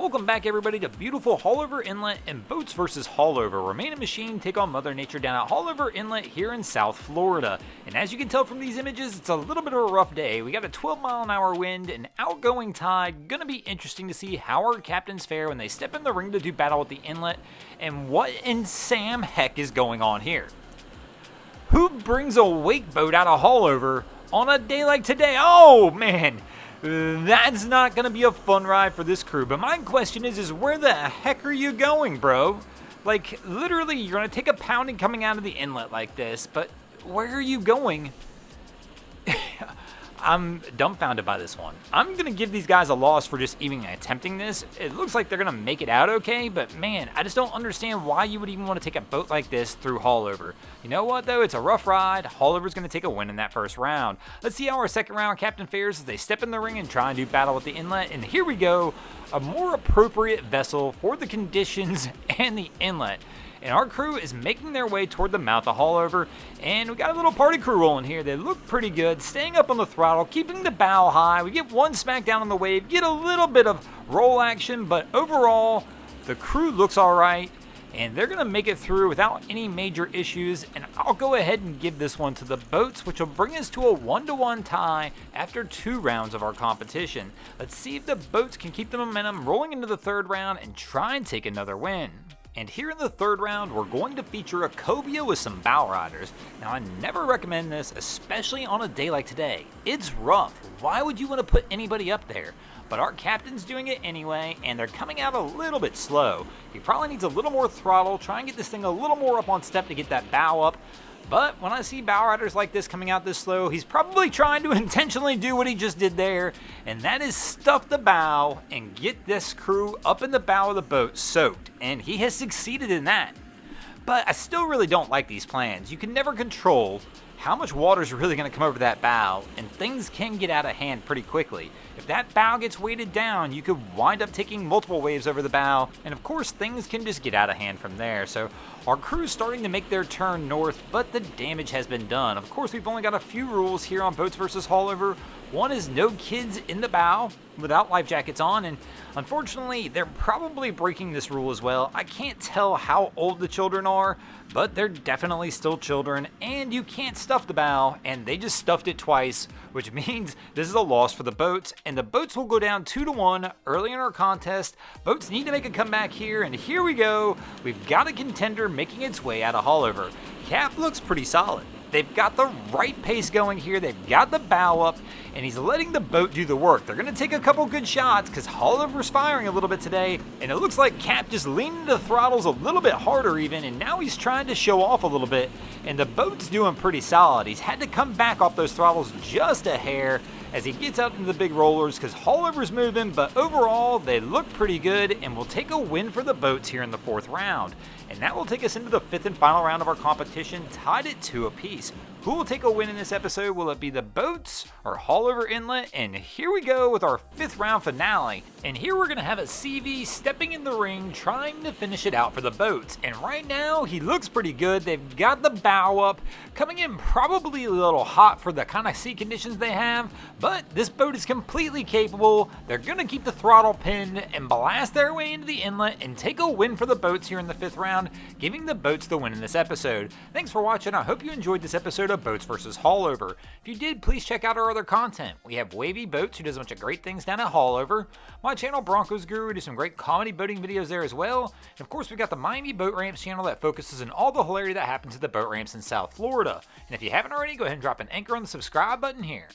Welcome back everybody to beautiful Haulover Inlet and Boats vs. Haulover, where man and machine take on Mother Nature down at Haulover Inlet here in South Florida. And as you can tell from these images, it's a little bit of a rough day. We got a 12-mile-an-hour wind and outgoing tide. Gonna be interesting to see how our captains fare when they step in the ring to do battle with the inlet, and what in Sam heck is going on here. Who brings a wake boat out of Haulover on a day like today? Oh man! That's not going to be a fun ride for this crew. But my question is where the heck are you going, bro? Like, literally, you're going to take a pounding coming out of the inlet like this, but where are you going? I'm dumbfounded by this one. I'm going to give these guys a loss for just even attempting this. It looks like they're going to make it out okay, but man, I just don't understand why you would even want to take a boat like this through Haulover. You know what, though? It's a rough ride. Haulover's going to take a win in that first round. Let's see how our second round captain fares as they step in the ring and try and do battle with the inlet. And here we go, a more appropriate vessel for the conditions and the inlet. And our crew is making their way toward the mouth of Haulover, and we got a little party crew rolling here. They look pretty good, staying up on the throttle, keeping the bow high. We get one smack down on the wave, get a little bit of roll action, but overall, the crew looks all right, and they're gonna make it through without any major issues. And I'll go ahead and give this one to the boats, which will bring us to a 1-1 tie after 2 rounds of our competition. Let's see if the boats can keep the momentum rolling into the third round and try and take another win. And here in the third round, we're going to feature a cobia with some bow riders. Now, I never recommend this, especially on a day like today. It's rough. Why would you want to put anybody up there? But our captain's doing it anyway, and they're coming out a little bit slow. He probably needs a little more throttle, try and get this thing a little more up on step to get that bow up. But when I see bow riders like this coming out this slow, he's probably trying to intentionally do what he just did there, and that is stuff the bow and get this crew up in the bow of the boat soaked, and he has succeeded in that. But I still really don't like these plans. You can never control how much water is really going to come over that bow, and things can get out of hand pretty quickly. If that bow gets weighted down, you could wind up taking multiple waves over the bow, and of course things can just get out of hand from there. So our crew's starting to make their turn north, but the damage has been done. Of course, we've only got a few rules here on Boats vs. Haulover. One is no kids in the bow without life jackets on, and unfortunately, they're probably breaking this rule as well. I can't tell how old the children are, but they're definitely still children, and you can't stuff the bow, and they just stuffed it twice, which means this is a loss for the boats, and the boats will go down 2-1 early in our contest. Boats need to make a comeback here, and here we go. We've got a contender making its way out of Haulover. Cap looks pretty solid. They've got the right pace going here. They've got the bow up, and he's letting the boat do the work. They're going to take a couple good shots because Haulover's firing a little bit today, and it looks like Cap just leaned into the throttles a little bit harder even, and now he's trying to show off a little bit, and the boat's doing pretty solid. He's had to come back off those throttles just a hair as he gets out into the big rollers because Haulover's moving, but overall, they look pretty good, and we'll take a win for the boats here in the 4th round. And that will take us into the 5th and final round of our competition, tied at 2 apiece. Who will take a win in this episode? Will it be the boats or Haulover Inlet? And here we go with our 5th round finale. And here we're going to have a CV stepping in the ring, trying to finish it out for the boats. And right now, he looks pretty good. They've got the bow up, coming in probably a little hot for the kind of sea conditions they have. But this boat is completely capable. They're going to keep the throttle pinned and blast their way into the inlet and take a win for the boats here in the 5th round, giving the boats the win in this episode. Thanks for watching. I hope you enjoyed this episode of Boats vs. Haulover. If you did, please check out our other content. We have Wavy Boats, who does a bunch of great things down at Haulover. My channel, Broncos Guru, we do some great comedy boating videos there as well. And of course, we got the Miami Boat Ramps channel that focuses on all the hilarity that happens at the boat ramps in South Florida. And if you haven't already, go ahead and drop an anchor on the subscribe button here.